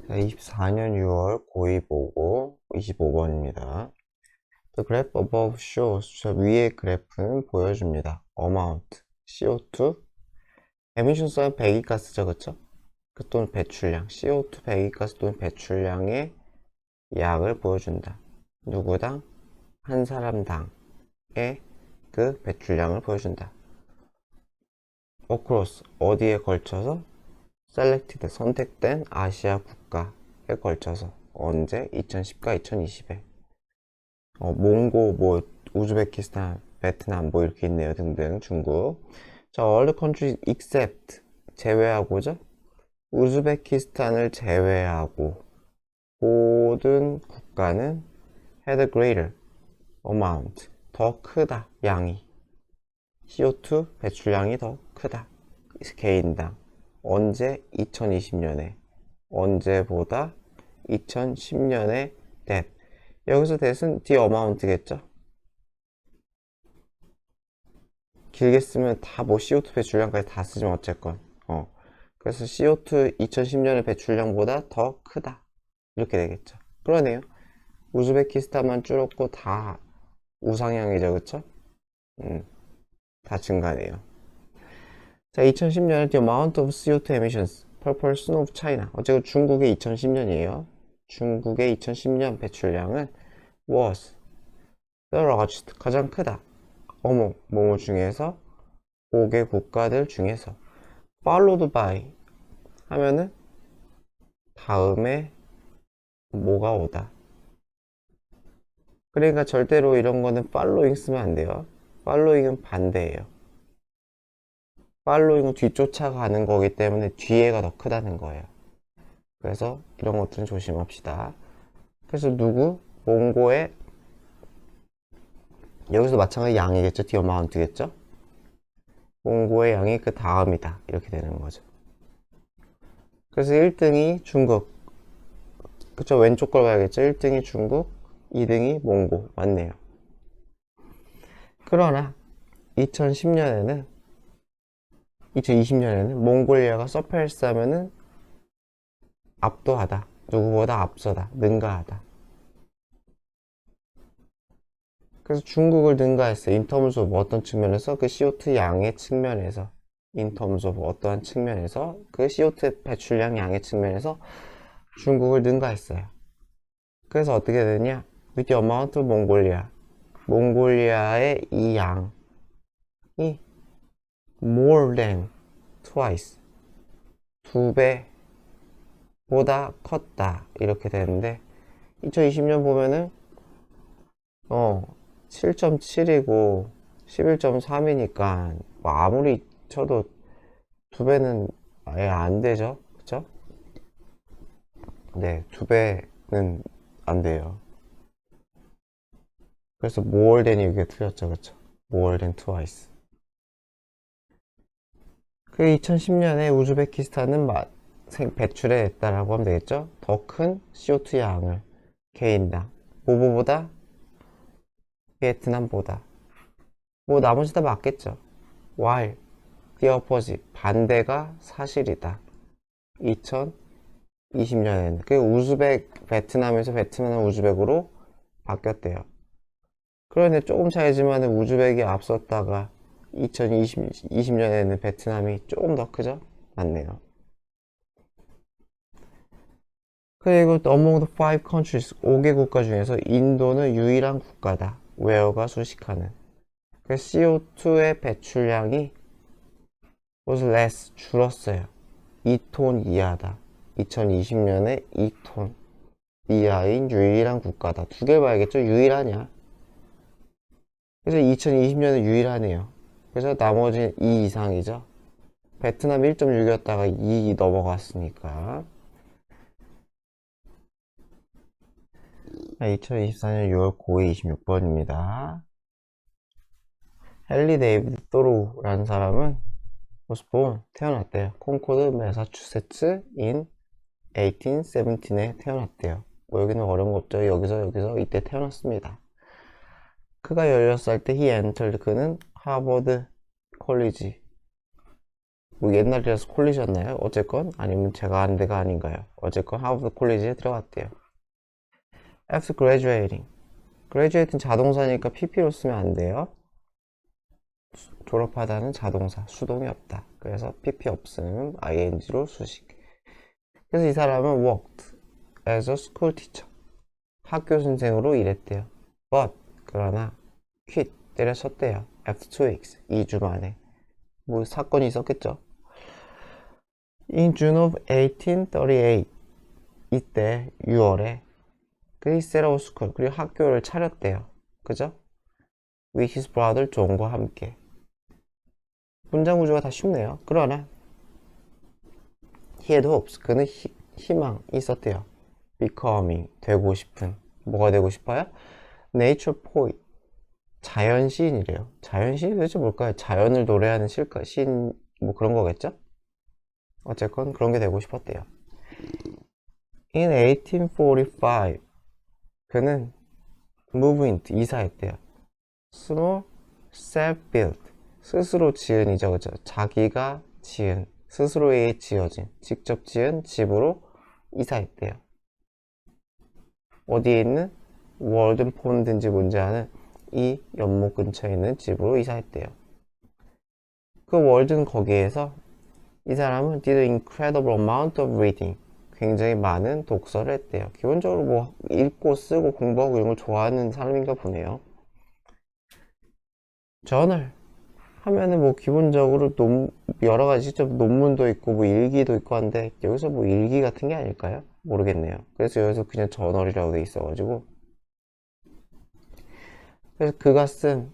자, 24년 6월 고2 보고 25번입니다. The graph above shows. 저 위의 그래프는 보여줍니다. amount, CO2, 에미션스는 배기가스죠, 그쵸? 그 또는 배출량, CO2 배기가스 또는 배출량의 약을 보여준다. 누구당? 한 사람당의 그 배출량을 보여준다. across, 어디에 걸쳐서? selected, 선택된 아시아 국가에 걸쳐서. 언제? 2010과 2020에. 몽고, 뭐, 우즈베키스탄, 베트남, 뭐, 이렇게 있네요. 등등, 중국. 자, all countries except, 제외하고죠? 우즈베키스탄을 제외하고, 모든 국가는 had a greater amount, 더 크다, 양이. CO2 배출량이 더 크다. 개인당. 언제? 2020년에. 언제보다? 2010년에 that. 여기서 that은 the amount겠죠? 길게 쓰면 다 뭐 CO2 배출량까지 다 쓰지만 어쨌건 그래서 CO2 2010년의 배출량보다 더 크다 이렇게 되겠죠. 그러네요. 우즈베키스탄만 줄었고 다 우상향이죠, 그쵸? 다 증가네요. 자, 2010년에 the amount of CO2 emissions per person of China. 어쨌든 중국의 2010년이에요. 중국의 2010년 배출량은 was the largest, 가장 크다. 뭐뭐 중에서 5개 국가들 중에서 followed by 하면은 다음에 뭐가 오다. 그러니까 절대로 이런 거는 following 쓰면 안 돼요. following은 반대예요. following은 뒤쫓아가는 거기 때문에 뒤에가 더 크다는 거예요. 그래서 이런 것들은 조심합시다. 그래서 누구? 몽고의 여기서 마찬가지 양이겠죠. the amount겠죠. 몽고의 양이 그 다음이다. 이렇게 되는 거죠. 그래서 1등이 중국. 그쵸? 왼쪽 걸 봐야겠죠. 1등이 중국, 2등이 몽고. 맞네요. 그러나 2010년에는 2020년에는 몽골리아가 서페르스 하면은 압도하다, 누구보다 앞서다, 능가하다. 그래서 중국을 능가했어요. in terms of 어떤 측면에서? 그 CO2 양의 측면에서. in terms of 어떠한 측면에서? 그 CO2 배출량 양의 측면에서 중국을 능가했어요. 그래서 어떻게 되냐? with the amount of Mongolia. 몽골리아의 이 양이 more than twice. 2배보다 컸다. 이렇게 되는데 2020년 보면은 7.7이고 11.3이니까 뭐 아무리 쳐도 2배는 아예 안 되죠. 그쵸? 네, 2배는 안 돼요. 그래서 more than이 이게 틀렸죠. 그쵸? more than twice. 그 2010년에 우즈베키스탄은 배출했다라고 하면 되겠죠? 더 큰 CO2 양을 개인당. 뭐뭐보다? 베트남보다. 뭐 나머지 다 맞겠죠. while the opposite 반대가 사실이다. 2020년에는 그 우즈벡 베트남에서 베트남 우즈벡으로 바뀌었대요. 그런데 조금 차이지만 우즈벡이 앞섰다가 2020년에는 베트남이 조금 더 크죠? 맞네요. 그리고 among the five countries 5개 국가 중에서 인도는 유일한 국가다. where가 수식하는. 그 CO2의 배출량이 was less 줄었어요. 2톤 이하다. 2020년에 2톤 이하인 유일한 국가다. 두 개 봐야겠죠? 유일하냐? 그래서 2020년에 유일하네요. 그래서 나머지는 2 이상이죠. 베트남 1.6이었다가 2 넘어갔으니까. 2024년 6월 고2 26번입니다. 헨리 데이비드 또로라는 사람은 오스본 태어났대요. 콘코드 매사추세츠 인 1817에 태어났대요. 뭐 여기는 어려운 거 없죠. 여기서 이때 태어났습니다. 그가 16살 때 he entered, 그는 하버드 콜리지 뭐 옛날이라서 콜리지였나요? 어쨌건 아니면 제가 아는 데가 아닌가요? 어쨌건 하버드 콜리지에 들어갔대요. After graduating. graduate는 자동사니까 PP로 쓰면 안 돼요. 졸업하다는 자동사, 수동이 없다. 그래서 PP 없음, ing로 수식. 그래서 이 사람은 worked as a school teacher. 학교 선생으로 일했대요. But 그러나 quit 때려쳤대요. After 2 weeks 2주 만에. 뭐 사건이 있었겠죠. In June of 1838 이때 6월에 그 set up school 그리고 학교를 차렸대요. 그죠? With his brother 존과 함께. 문장 구조가 다 쉽네요. 그러나 he had hopes 그는 희망이 있었대요. becoming 되고 싶은 뭐가 되고 싶어요? nature poet 자연 시인이래요. 자연 시인이 도대체 뭘까요? 자연을 노래하는 시일까? 시인 뭐 그런 거겠죠? 어쨌건 그런 게 되고 싶었대요. In 1845 그는 move into 이사했대요. small self-built 스스로 지은이죠. 그죠? 자기가 지은 스스로에 지어진 직접 지은 집으로 이사했대요. 어디에 있는 월든 폰드인지 뭔지 아는 이 연못 근처에 있는 집으로 이사했대요. 그 월든 거기에서 이 사람은 did an incredible amount of reading 굉장히 많은 독서를 했대요. 기본적으로 뭐 읽고 쓰고 공부하고 이런 걸 좋아하는 사람인가 보네요. 저널 하면은 뭐 기본적으로 여러 가지 논문도 있고 뭐 일기도 있고 한데 여기서 뭐 일기 같은 게 아닐까요? 모르겠네요. 그래서 여기서 그냥 저널이라고 돼 있어가지고 그래서 그가 쓴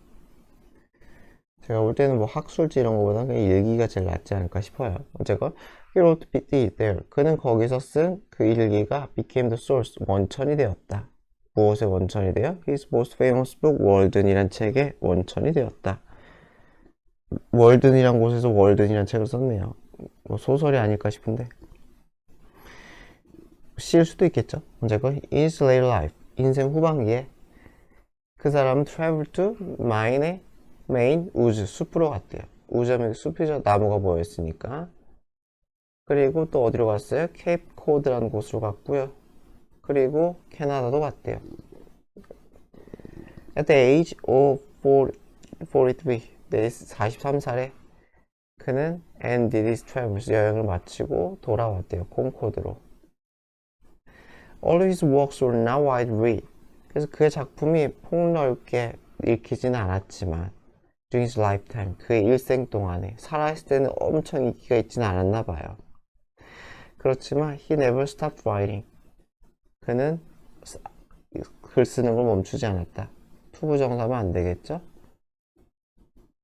제가 볼 때는 뭐 학술지 이런 거보다는 그냥 일기가 제일 낫지 않을까 싶어요. 어쨌건 he wrote it there. 그는 거기서 쓴 그 일기가 became the source 원천이 되었다. 무엇의 원천이 돼요? His most famous book 월든이란 책의 원천이 되었다. 월든이란 곳에서 월든이란 책을 썼네요. 뭐 소설이 아닐까 싶은데 시일 수도 있겠죠. 어쨌건 in his later life 인생 후반기에 그 사람은 travel to maine 우즈 숲으로 갔대요. 우즈하면 숲이죠. 나무가 모여있으니까. 그리고 또 어디로 갔어요? 케이프 코드라는 곳으로 갔고요. 그리고 캐나다도 갔대요. At the age of 43 43살에 그는 and did his travels 여행을 마치고 돌아왔대요. 콘코드로. All his works were not widely read. 그래서 그의 작품이 폭넓게 읽히지는 않았지만 during his lifetime 그의 일생 동안에 살아있을 때는 엄청 인기가 있지는 않았나 봐요. 그렇지만 he never stopped writing. 그는 글 쓰는 걸 멈추지 않았다. 투부정사면 안 되겠죠?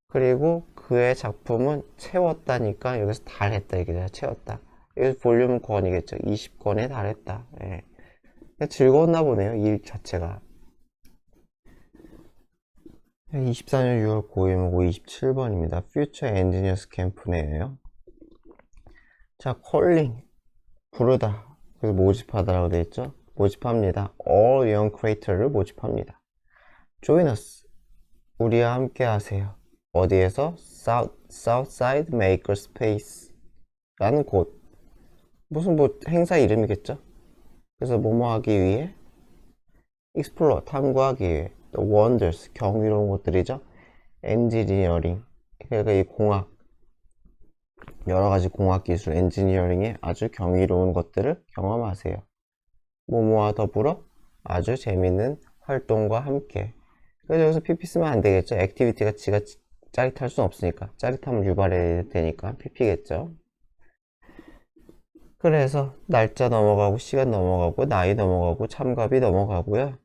그리고 그의 작품은 채웠다니까 여기서 달했다 얘기죠. 채웠다. 여기서 볼륨은 권이겠죠. 20권에 달했다. 예. 즐거웠나 보네요. 일 자체가. 24년 6월 고임하고 27번입니다. Future Engineers 캠프네요. 자, calling 부르다. 그래서 모집하다라고 되어 있죠. 모집합니다. All young creator를 모집합니다. Join us. 우리와 함께 하세요. 어디에서? Southside Makerspace 라는 곳. 무슨 뭐 행사 이름이겠죠? 그래서 뭐뭐 하기 위해? Explore 탐구하기 위해. 또 wonders 경이로운 것들이죠. Engineering 그러니까 이 공학 여러가지 공학기술 엔지니어링의 아주 경이로운 것들을 경험하세요. 뭐뭐와 더불어 아주 재밌는 활동과 함께. 그래서 여기서 PP 쓰면 안 되겠죠. 액티비티가 지가 짜릿할 순 없으니까 짜릿함을 유발해야 되니까 PP겠죠. 그래서 날짜 넘어가고 시간 넘어가고 나이 넘어가고 참가비 넘어가고요.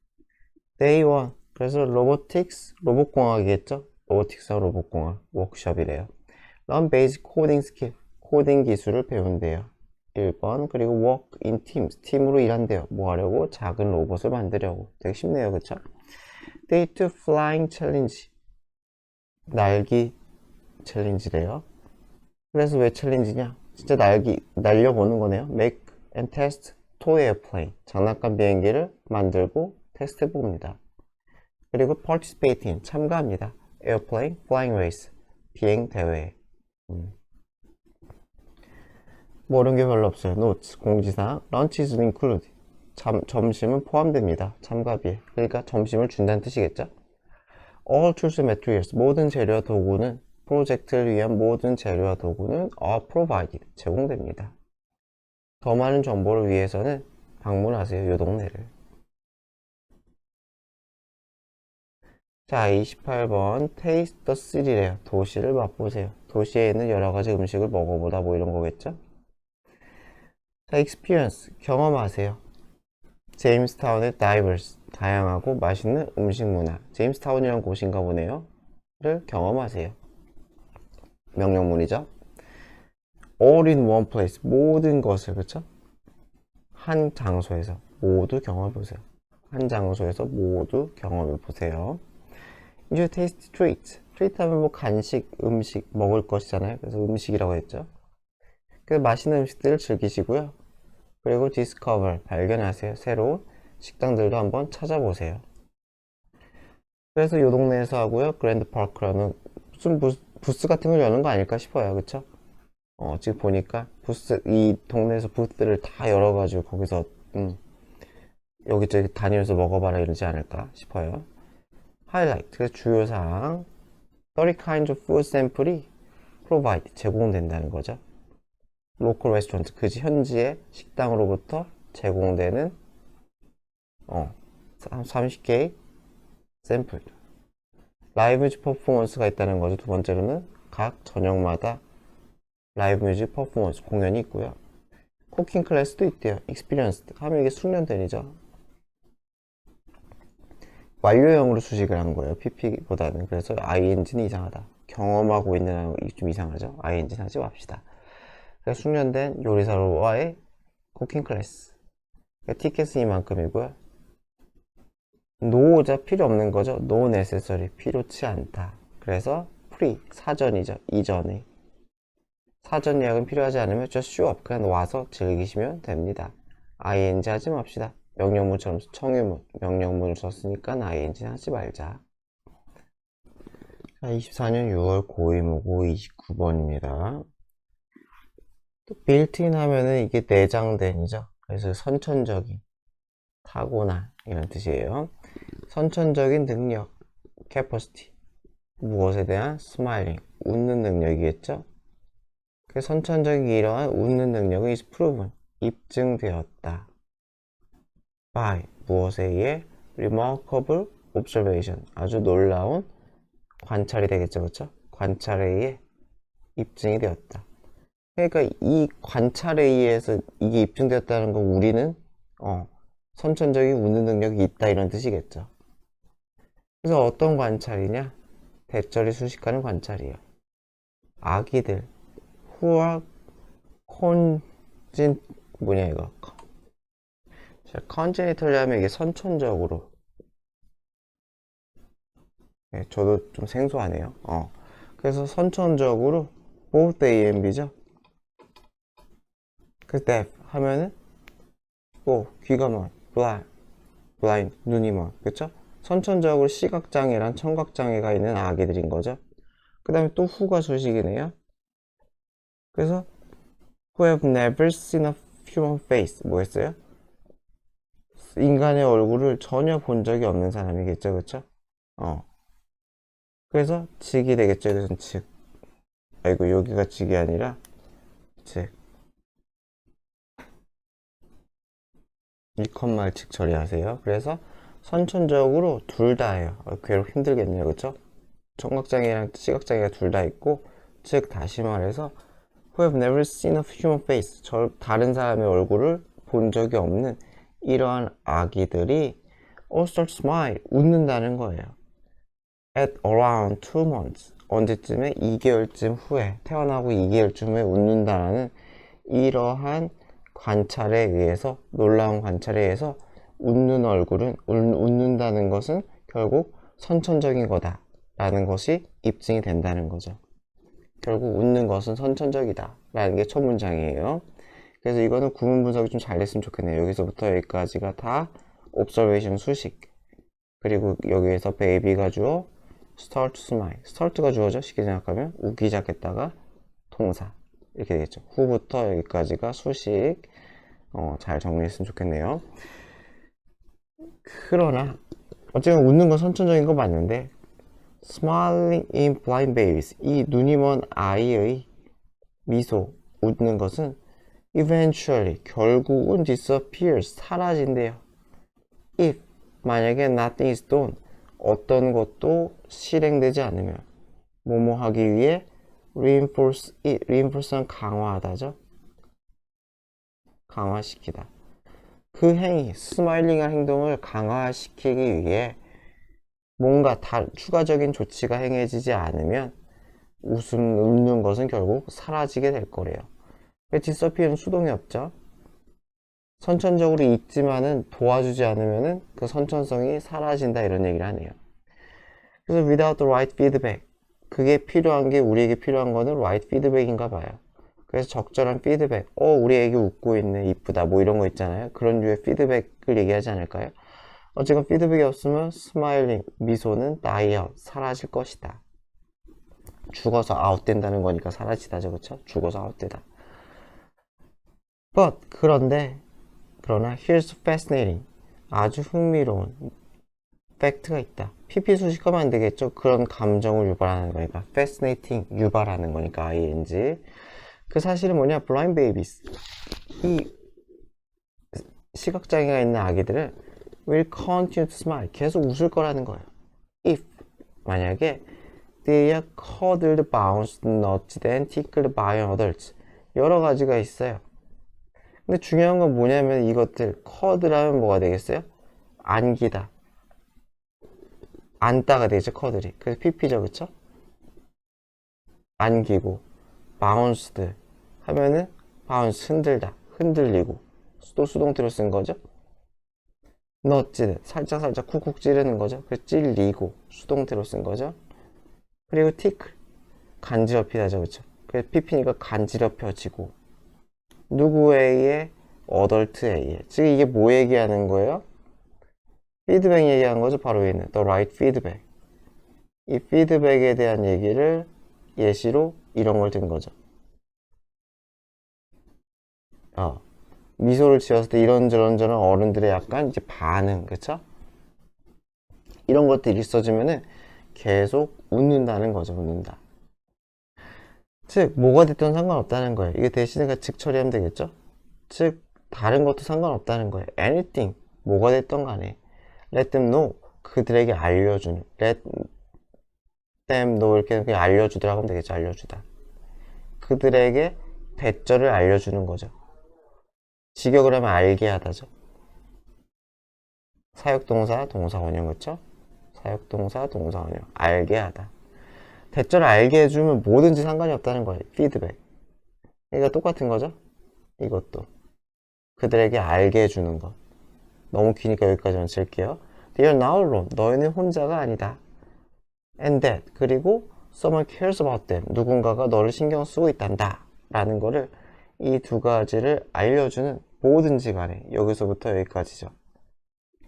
Day 1 그래서 로보틱스 로봇공학이겠죠. 로보틱스와 로봇공학 워크숍이래요. Learn basic coding skill 코딩 기술을 배운대요. 1번 그리고 work in teams 팀으로 일한대요. 뭐 하려고? 작은 로봇을 만들려고. 되게 쉽네요. 그쵸? Day 2 flying challenge 날기 챌린지래요. 그래서 왜 챌린지냐? 진짜 날려보는 거네요. Make and test toy airplane 장난감 비행기를 만들고 테스트 해봅니다. 그리고 participate in 참가합니다. airplane flying race 비행 대회. 모르는 게 별로 없어요. notes, 공지사항. lunch is included. 점심은 포함됩니다. 참가비에. 그러니까 점심을 준다는 뜻이겠죠? all tools and materials. 모든 재료와 도구는 프로젝트를 위한 모든 재료와 도구는 are provided. 제공됩니다. 더 많은 정보를 위해서는 방문하세요. 요 동네를. 자, 28번 taste the city래요. 도시를 맛보세요. 도시에 있는 여러 가지 음식을 먹어보다 뭐 이런 거겠죠? 자, experience. 경험하세요. 제임스타운의 diverse. 다양하고 맛있는 음식 문화. 제임스타운이란 곳인가 보네요. 를 경험하세요. 명령문이죠. all in one place. 모든 것을, 그쵸? 한 장소에서 모두 경험해보세요. 한 장소에서 모두 경험해보세요. 이제 taste treat. treat 하면 뭐 간식, 음식, 먹을 것이잖아요. 그래서 음식이라고 했죠. 그래서 맛있는 음식들을 즐기시고요. 그리고 discover. 발견하세요. 새로운 식당들도 한번 찾아보세요. 그래서 요 동네에서 하고요. 그랜드 파크라는 무슨 부스 같은 걸 여는 거 아닐까 싶어요. 그쵸? 지금 보니까 부스, 이 동네에서 부스를 다 열어가지고 거기서 여기저기 다니면서 먹어봐라 이러지 않을까 싶어요. 하이라이트, 그래서 주요사항 30 kinds of food sample이 provide, 제공된다는 거죠. local restaurant, 그 현지의 식당으로부터 제공되는 30개의 샘플. 라이브 뮤직 퍼포먼스가 있다는 거죠. 두 번째로는 각 저녁마다 라이브 뮤직 퍼포먼스 공연이 있고요. 쿠킹 클래스도 있대요. experienced 하면 이게 숙련된이죠. 완료형으로 수식을 한 거예요. pp보다는. 그래서 ing는 이상하다. 경험하고 있는 좀 이상하죠. ing는 하지 맙시다. 그래서 숙련된 요리사로와의 쿠킹 클래스. 그러니까 티켓은 이만큼이고요. 노자 필요 없는 거죠. no necessary, 필요치 않다. 그래서 free, 사전이죠. 이전에. 사전 예약은 필요하지 않으면 just show up, 그냥 와서 즐기시면 됩니다. ing 하지 맙시다. 명령문처럼 청유문, 명령문을 썼으니까 ing 하지 말자. 자, 24년 6월 고의무고 29번입니다. 또 빌트인 하면은 이게 내장된이죠. 그래서 선천적인, 타고난 이런 뜻이에요. 선천적인 능력, capacity. 무엇에 대한 smiling, 웃는 능력이겠죠. 그 선천적인 이러한 웃는 능력은 is proven, 입증되었다. by, 무엇에 의해 remarkable observation, 아주 놀라운 관찰이 되겠죠. 그렇죠? 관찰에 의해 입증이 되었다. 그러니까 이 관찰에 의해서 이게 입증되었다는 건 우리는 선천적인 웃는 능력이 있다 이런 뜻이겠죠. 그래서 어떤 관찰이냐? 대절이 수식하는 관찰이에요. 아기들 who are 뭐냐 이거 congenital 하면 이게 선천적으로. 네, 저도 좀 생소하네요. 그래서 선천적으로 both A and B죠. 그 deaf 하면은 귀가 먼, blind, 눈이 먼, 그쵸? 선천적으로 시각장애랑 청각장애가 있는 아기들인 거죠. 그 다음에 또 who가 수식이네요. 그래서 who have never seen a human face, 뭐였어요? 인간의 얼굴을 전혀 본 적이 없는 사람이겠죠, 그쵸? 그래서 직이 되겠죠. 그래서 즉. 아이고, 여기가 직이 아니라 즉. 이컷말 즉 처리하세요. 그래서 선천적으로 둘 다 해요. 괴롭 힘들겠네요, 그쵸? 청각장애랑 시각장애가 둘 다 있고, 즉 다시 말해서 who have never seen a human face, 다른 사람의 얼굴을 본 적이 없는 이러한 아기들이 all start smile, 웃는다는 거예요. at around 2 months, 언제쯤에 2개월쯤 후에, 태어나고 2개월쯤 후에 웃는다라는 이러한 관찰에 의해서, 놀라운 관찰에 의해서 웃는 얼굴은, 웃는다는 것은 결국 선천적인 거다 라는 것이 입증이 된다는 거죠. 결국 웃는 것은 선천적이다 라는 게 첫 문장이에요. 그래서 이거는 구문 분석이 좀 잘 됐으면 좋겠네요. 여기서부터 여기까지가 다 observation 수식, 그리고 여기에서 baby가 주어, start to smile, start가 주어죠. 쉽게 생각하면 웃기 시작했다가 동사, 이렇게 되겠죠. 후부터 여기까지가 수식. 잘 정리했으면 좋겠네요. 그러나 어쨌든 웃는 건 선천적인 거 맞는데 smiling in blind babies, 이 눈이 먼 아이의 미소, 웃는 것은 eventually, 결국은 disappears, 사라진대요. if, 만약에 nothing is done, 어떤 것도 실행되지 않으면 뭐뭐 하기 위해 reinforce는 강화하다죠. 강화시키다. 그 행위, 스마일링한 행동을 강화시키기 위해 뭔가 추가적인 조치가 행해지지 않으면 웃는 것은 결국 사라지게 될 거래요. disappear는 수동이 없죠. 선천적으로 있지만은 도와주지 않으면은 그 선천성이 사라진다 이런 얘기를 하네요. 그래서 without the right feedback, 그게 필요한 게 우리에게 필요한 거는 right feedback인가 봐요. 그래서 적절한 피드백, 우리 애기 웃고 있네, 이쁘다, 뭐 이런 거 있잖아요. 그런 류의 피드백을 얘기하지 않을까요? 어쨌건 피드백이 없으면 스마일링, 미소는 die out, 사라질 것이다. 죽어서 아웃된다는 거니까 사라지다죠, 그쵸? 죽어서 아웃되다. But, 그러나 here's fascinating, 아주 흥미로운 팩트가 있다. PP 수식하면 안 되겠죠? 그런 감정을 유발하는 거니까 fascinating, 유발하는 거니까 ing. 그 사실은 뭐냐? blind babies, 이 시각장애가 있는 아기들은 will continue to smile, 계속 웃을 거라는 거예요. if, 만약에 they are cuddled, bounced, nudged, and tickled by adults, 여러 가지가 있어요. 근데 중요한 건 뭐냐면 이것들 cuddle하면 뭐가 되겠어요? 안기다, 안다가 되죠, cuddle이. 그래서 pp죠, 그쵸? 안기고, bounced 하면은 bounce, 흔들다, 흔들리고, 또 수동태로 쓴 거죠. nudged, 살짝 쿡쿡 찌르는 거죠. 그래서 찔리고, 수동태로 쓴 거죠. 그리고 tickle, 간지럽히다죠, 그쵸? 그래서 pp니까 간지럽혀지고, 누구에게? 어덜트에게. 즉 이게 뭐 얘기하는 거예요? 피드백 얘기하는 거죠. 바로 얘는 the right feedback. 이 피드백에 대한 얘기를 예시로 이런 걸 든 거죠. 미소를 지었을 때 이런저런 어른들의 약간 이제 반응, 그쵸? 이런 것들이 있어지면은 계속 웃는다는 거죠. 웃는다. 즉 뭐가 됐든 상관없다는 거예요. 이게 대신에 즉 처리하면 되겠죠? 즉 다른 것도 상관없다는 거예요. anything, 뭐가 됐던 간에 let them know, 그들에게 알려주는, let them know, 이렇게 그냥 알려주더라고 하면 되겠죠. 알려주다. 그들에게 배절을 알려주는 거죠. 직역을 하면 알게 하다죠. 사역동사, 동사원형, 그쵸? 사역동사, 동사원형, 알게 하다. 대절을 알게 해주면 뭐든지 상관이 없다는 거예요. 피드백. 그러니까 똑같은 거죠. 이것도 그들에게 알게 해주는 것. 너무 기니까 여기까지만 칠게요. They are now alone, 너희는 혼자가 아니다. And that, 그리고 someone cares about them, 누군가가 너를 신경 쓰고 있단다 라는 거를, 이 두 가지를 알려주는 뭐든지 간에, 여기서부터 여기까지죠.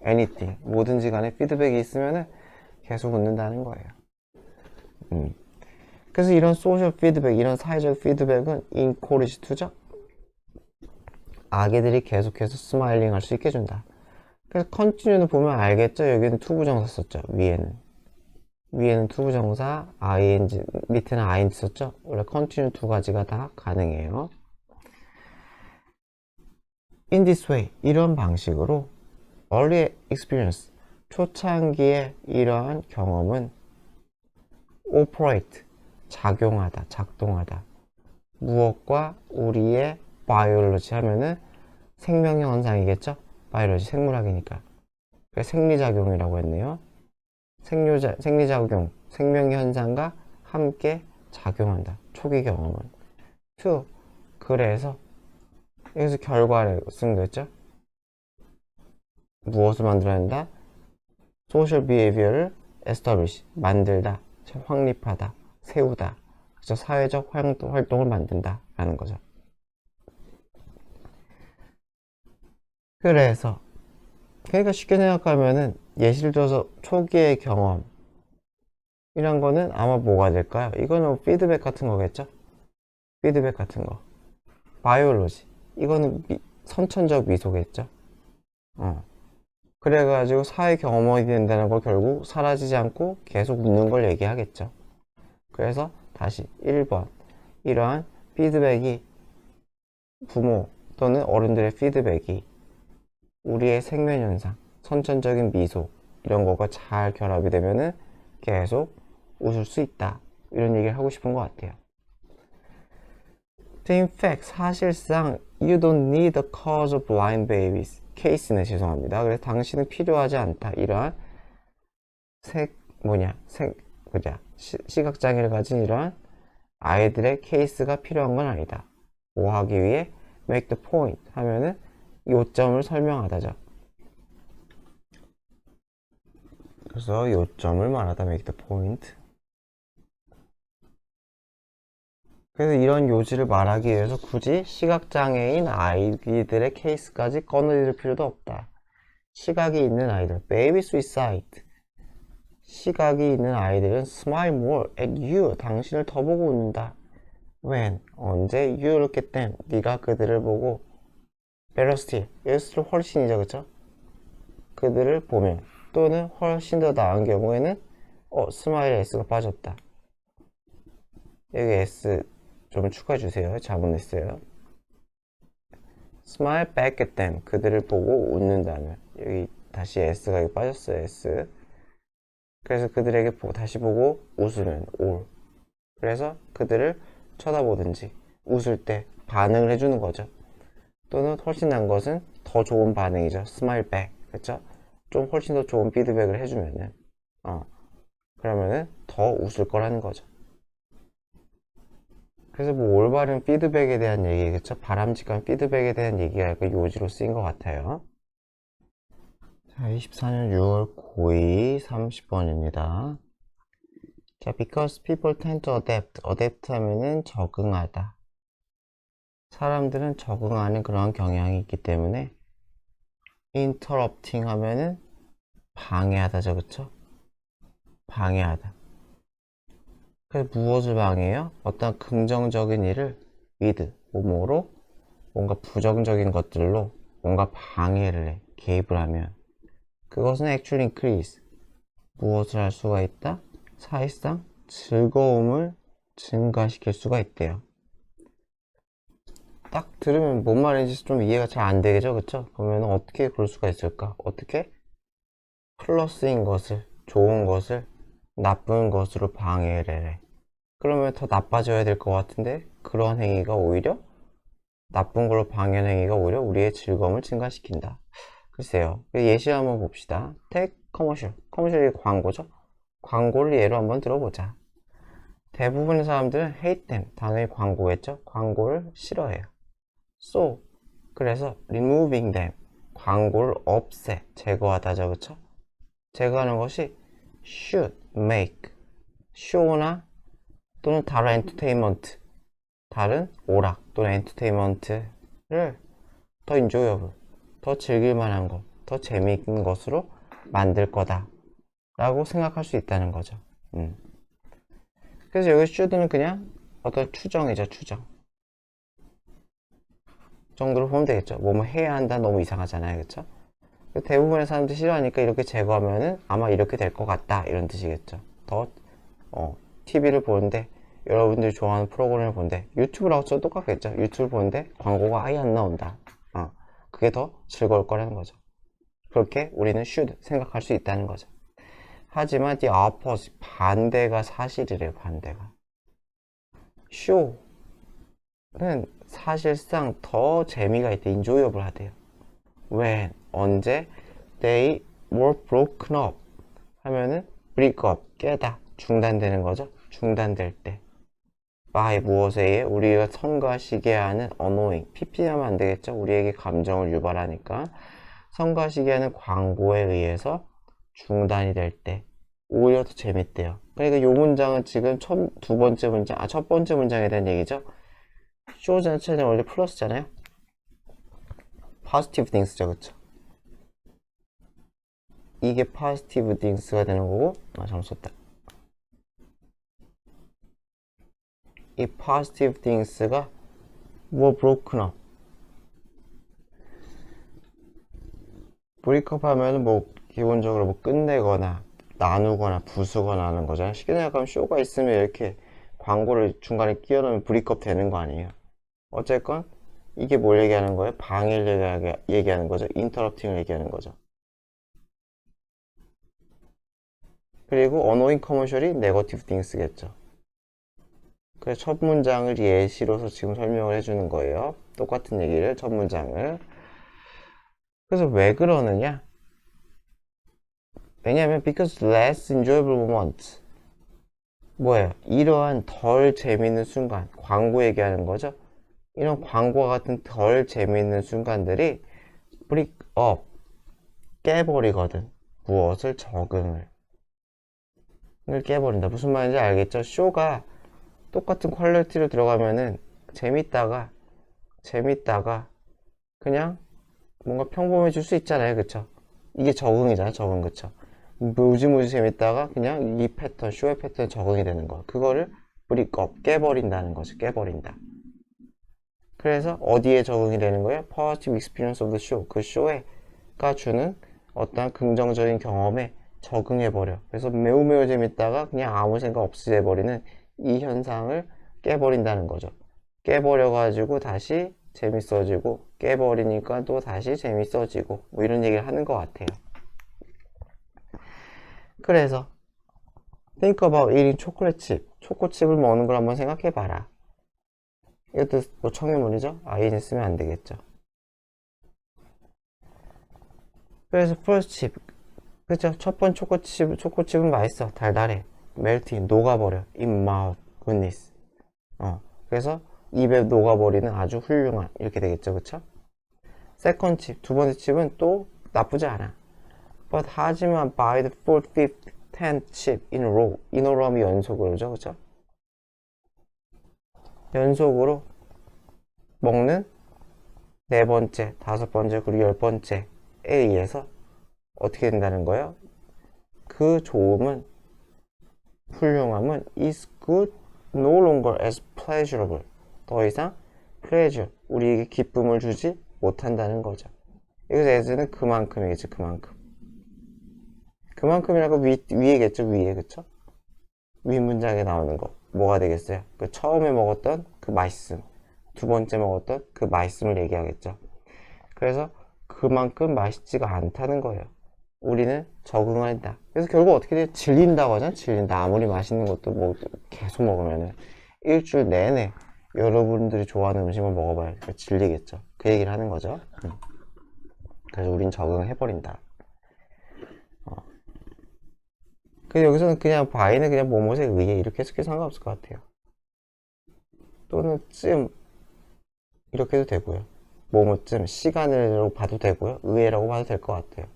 anything, 뭐든지 간에 피드백이 있으면 계속 웃는다는 거예요. 그래서 이런 소셜 피드백, 이런 사회적 피드백은 encourage to죠. 아기들이 계속해서 스마일링 할 수 있게 해준다. 그래서 continue는 보면 알겠죠? 여기는 투부정사 썼죠. 위에는 투부정사, ing, 밑에는 ing 썼죠? 원래 continue 두 가지가 다 가능해요. In this way, 이런 방식으로 early experience, 초창기의 이러한 경험은 operate, 작용하다, 작동하다. 무엇과 우리의 biology 하면은 생명 현상이겠죠? biology, 생물학이니까. 생리작용이라고 했네요. 생리작용, 생명 현상과 함께 작용한다. 초기 경험은. to, 그래서 여기서 결과를 쓴 거였죠? 무엇을 만들어야 한다? social behavior를 establish, 만들다, 확립하다, 세우다. 그래서 사회적 활동을 만든다 라는 거죠. 그래서 그러니까 쉽게 생각하면은 예시를 들어서 초기의 경험 이란 거는 아마 뭐가 될까요? 이거는 피드백 같은 거겠죠? 피드백 같은 거. 바이올로지. 이거는 선천적 미소겠죠. 그래가지고 사회 경험이 된다는 걸 결국 사라지지 않고 계속 묻는 걸 얘기하겠죠. 그래서 다시 1번. 이러한 피드백이 부모 또는 어른들의 피드백이 우리의 생면현상, 선천적인 미소 이런 거가 잘 결합이 되면은 계속 웃을 수 있다. 이런 얘기를 하고 싶은 것 같아요. In fact, 사실상 you don't need a cause of blind babies. 케이스는 죄송합니다. 그래서 당신은 필요하지 않다. 이러한 시각장애를 가진 이러한 아이들의 케이스가 필요한 건 아니다. 뭐 하기 위해 make the point 하면은 요점을 설명하다죠. 그래서 요점을 말하다 make the point. 그래서 이런 요지를 말하기 위해서 굳이 시각장애인 아이들의 케이스까지 꺼내들 필요도 없다. 시각이 있는 아이들, babies with sight. 시각이 있는 아이들은 smile more at you. 당신을 더 보고 웃는다. when, 언제, you look at them. 네가 그들을 보고 better still, 예를 훨씬이죠, 그쵸? 그들을 보면 또는 훨씬 더 나은 경우에는 스마일에 S가 빠졌다. 여기 S 좀 추가해주세요. 잘못했어요. Smile back at them. 그들을 보고 웃는다는. 여기 다시 S가 여기 빠졌어요. S. 그래서 그들에게 다시 보고 웃으면 all. 그래서 그들을 쳐다보든지 웃을 때 반응을 해주는 거죠. 또는 훨씬 난 것은 더 좋은 반응이죠. Smile back. 그쵸? 좀 훨씬 더 좋은 피드백을 해주면은 그러면은 더 웃을 거라는 거죠. 그래서 뭐 올바른 피드백에 대한 얘기겠죠. 바람직한 피드백에 대한 얘기가 그 요지로 쓰인 것 같아요. 자, 24년 6월 고2 30번입니다. 자, because people tend to adapt. adapt 하면은 적응하다. 사람들은 적응하는 그런 경향이 있기 때문에 interrupting 하면은 방해하다죠, 그쵸? 방해하다. 그래서 무엇을 방해해요? 어떤 긍정적인 일을 with, 뭐뭐로 뭔가 부정적인 것들로 뭔가 방해를 해, 개입을 하면 그것은 actually increase, 무엇을 할 수가 있다? 사실상 즐거움을 증가시킬 수가 있대요. 딱 들으면 뭔 말인지 좀 이해가 잘 안 되겠죠, 그쵸? 그러면 어떻게 그럴 수가 있을까? 어떻게? 플러스인 것을, 좋은 것을 나쁜 것으로 방해를 해. 그러면 더 나빠져야 될 것 같은데 그런 행위가 오히려 나쁜 걸로 방해하는 행위가 오히려 우리의 즐거움을 증가시킨다. 글쎄요. 예시 한번 봅시다. Take commercial. 커머셜이 광고죠. 광고를 예로 한번 들어보자. 대부분의 사람들은 hate them. 당연히 광고겠죠. 광고를 싫어해요. So, 그래서 removing them. 광고를 없애, 제거하다죠. 그쵸? 제거하는 것이 should make. show나 또는 다른 엔터테인먼트, 다른 오락 또는 엔터테인먼트를 더 enjoyable, 더 즐길 만한 것, 더 재미있는 것으로 만들 거다 라고 생각할 수 있다는 거죠. 그래서 여기 should는 그냥 어떤 추정이죠. 추정 정도로 보면 되겠죠. 뭐뭐 해야 한다 너무 이상하잖아요. 그쵸? 대부분의 사람들이 싫어하니까 이렇게 제거하면은 아마 이렇게 될 것 같다 이런 뜻이겠죠. 더 TV를 보는데 여러분들이 좋아하는 프로그램을 보는데 유튜브랑 저 똑같겠죠. 유튜브 보는데 광고가 아예 안 나온다. 그게 더 즐거울 거라는 거죠. 그렇게 우리는 should 생각할 수 있다는 거죠. 하지만 the opposite, 반대가 사실이래요. 반대가 show는 사실상 더 재미가 있대. enjoyable 하대요. when, 언제 they were broken up 하면은 break up, 깨다, 중단되는 거죠. 중단될 때 by 무엇에 의해 우리가 성가시게 하는 annoying, PP하면 안 되겠죠. 우리에게 감정을 유발하니까 성가시게 하는 광고에 의해서 중단이 될 때 오히려 더 재밌대요. 그러니까 이 문장은 지금 첫 번째 문장에 대한 얘기죠. 쇼 자체는 원래 플러스잖아요. positive things죠, 그쵸? 이게 positive things가 되는 거고, 잘못 썼다. 이 positive things가 were broken up. 브레이크업 하면은 뭐 기본적으로 뭐 끝내거나 나누거나 부수거나 하는 거잖아요. 쉽게 생각하면 쇼가 있으면 이렇게 광고를 중간에 끼워넣으면 브레이크업 되는 거 아니에요. 어쨌건 이게 뭘 얘기하는 거예요? 방해를 얘기하는 거죠. 인터럽팅을 얘기하는 거죠. 그리고 annoying commercial이 negative things겠죠. 그래서 첫 문장을 예시로서 지금 설명을 해주는 거예요. 똑같은 얘기를 첫 문장을. 그래서 왜 그러느냐? 왜냐하면 because less enjoyable moments 뭐예요? 이러한 덜 재밌는 순간 광고 얘기하는 거죠. 이런 광고와 같은 덜 재밌는 순간들이 break up 깨버리거든. 무엇을? 적응을 깨버린다. 무슨 말인지 알겠죠? 쇼가 똑같은 퀄리티로 들어가면은 재밌다가 그냥 뭔가 평범해질 수 있잖아요. 그쵸? 이게 적응이잖아. 적응. 그쵸? 무지무지 재밌다가 그냥 이 패턴, 쇼의 패턴에 적응이 되는 거. 그거를 브릭업, 깨버린다는 거죠. 깨버린다. 그래서 어디에 적응이 되는 거예요? Positive experience of the show. 그 쇼가 주는 어떠한 긍정적인 경험에 적응해버려. 그래서 매우 재밌다가 그냥 아무 생각 없이 돼버리는 이 현상을 깨버린다는 거죠. 깨버려가지고 다시 재밌어지고 깨버리니까 또 다시 재밌어지고 뭐 이런 얘기를 하는 것 같아요. 그래서 think about eating chocolate chip. 초코칩을 먹는 걸 한번 생각해봐라. 이것도 뭐 청해문이죠? 아이는 쓰면 안 되겠죠. 그래서 first chip. 그쵸? 첫 번 초코칩은 맛있어. 달달해. melting, 녹아버려. in mouth, goodness. 그래서 입에 녹아버리는 아주 훌륭한. 이렇게 되겠죠. 그쵸? second chip, 두 번째 칩은 또 나쁘지 않아. But 하지만 by the fourth, fifth, tenth chip in a row. in a row 하면 연속으로죠. 그쵸? 연속으로 먹는 네 번째, 다섯 번째, 그리고 열 번째에 의해서 어떻게 된다는 거예요? 그 좋음은, 훌륭함은 is good no longer as pleasurable. 더 이상 pleasure, 우리에게 기쁨을 주지 못한다는 거죠. 여기서 as는 그만큼이겠죠. 그만큼이라고 위에겠죠. 위에. 그쵸? 위 문장에 나오는 거 뭐가 되겠어요? 그 처음에 먹었던 그 맛있음, 두 번째 먹었던 그 맛있음을 얘기하겠죠. 그래서 그만큼 맛있지가 않다는 거예요. 우리는 적응한다. 그래서 결국 어떻게 돼요? 질린다고 하잖아. 질린다. 아무리 맛있는 것도 뭐 계속 먹으면은 일주일 내내 여러분들이 좋아하는 음식만 먹어봐야 질리겠죠. 그 얘기를 하는 거죠. 그래서 우린 적응해버린다. 그래서 여기서는 그냥 바이는 그냥 뭐뭐에 의해 이렇게 해석해도 상관없을 것 같아요. 또는 이렇게 해도 되고요. 뭐뭐쯤 시간으로 봐도 되고요. 의외라고 봐도 될 것 같아요.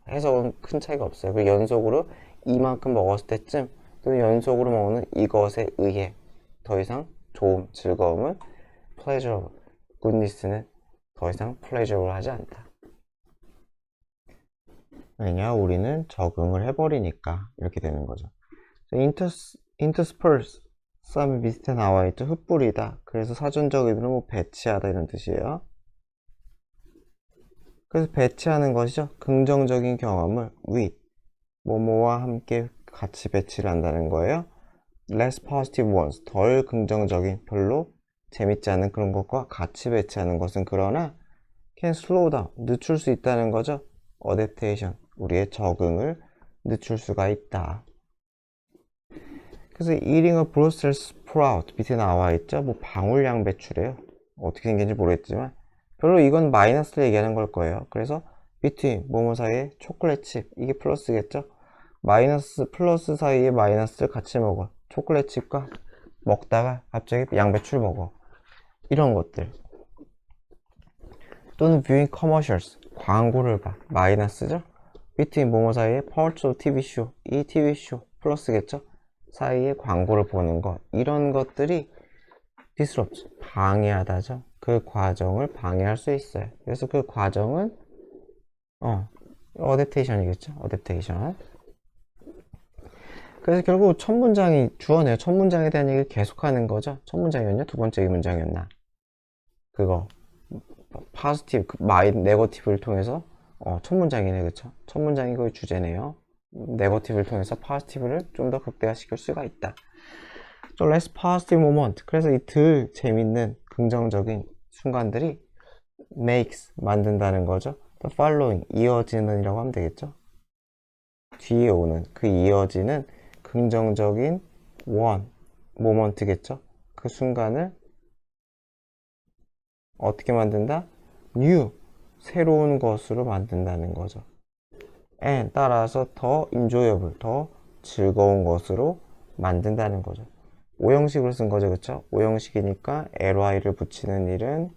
해석은 큰 차이가 없어요. 그리고 연속으로 이만큼 먹었을 때쯤 또는 연속으로 먹는 이것에 의해 더 이상 좋음, 즐거움은 pleasurable, goodness는 더 이상 pleasurable 하지 않다. 왜냐? 우리는 적응을 해버리니까 이렇게 되는 거죠. intersperse 썸이 밑에 나와있죠. 흩뿌리다. 그래서 사전적 의미는 뭐 배치하다 이런 뜻이에요. 그래서 배치하는 것이죠. 긍정적인 경험을 with 뭐뭐와 함께 같이 배치를 한다는 거예요. less positive ones 덜 긍정적인 별로 재밌지 않은 그런 것과 같이 배치하는 것은 그러나 can slow down 늦출 수 있다는 거죠. adaptation 우리의 적응을 늦출 수가 있다. 그래서 eating a Brussels sprout 밑에 나와 있죠. 뭐 방울 양배추래요. 어떻게 생긴지 모르겠지만 별로 이건 마이너스를 얘기하는 걸 거예요. 그래서 between 뭐뭐 사이에 초콜릿 칩 이게 플러스겠죠. 마이너스 플러스 사이에 마이너스를 같이 먹어. 초콜릿 칩과 먹다가 갑자기 양배추를 먹어. 이런 것들. 또는 viewing commercials 광고를 봐. 마이너스죠. between 뭐뭐 사이에 parts of TV show 이 TV show 플러스겠죠. 사이에 광고를 보는 것 이런 것들이 disrupt 방해하다죠. 그 과정을 방해할 수 있어요. 그래서 그 과정은 adaptation이겠죠. adaptation. 그래서 결국 첫 문장이 주어네요. 첫 문장에 대한 얘기를 계속하는 거죠. 첫 문장이었냐? 두 번째 문장이었나? 그거 파지티브, 네거티브를 통해서 첫 문장이네, 그쵸? 첫 문장이 그 주제네요. 네거티브를 통해서 파지티브를 좀 더 극대화시킬 수가 있다. So less positive moment. 그래서 이 덜 재밌는 긍정적인 순간들이 makes 만든다는 거죠. The following 이어지는이라고 하면 되겠죠. 뒤에 오는 그 이어지는 긍정적인 one moment겠죠. 그 순간을 어떻게 만든다? new 새로운 것으로 만든다는 거죠. and 따라서 더 enjoyable 더 즐거운 것으로 만든다는 거죠. 오형식으로 쓴 거죠, 그쵸? 오형식이니까 ly를 붙이는 일은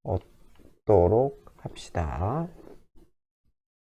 없도록 합시다.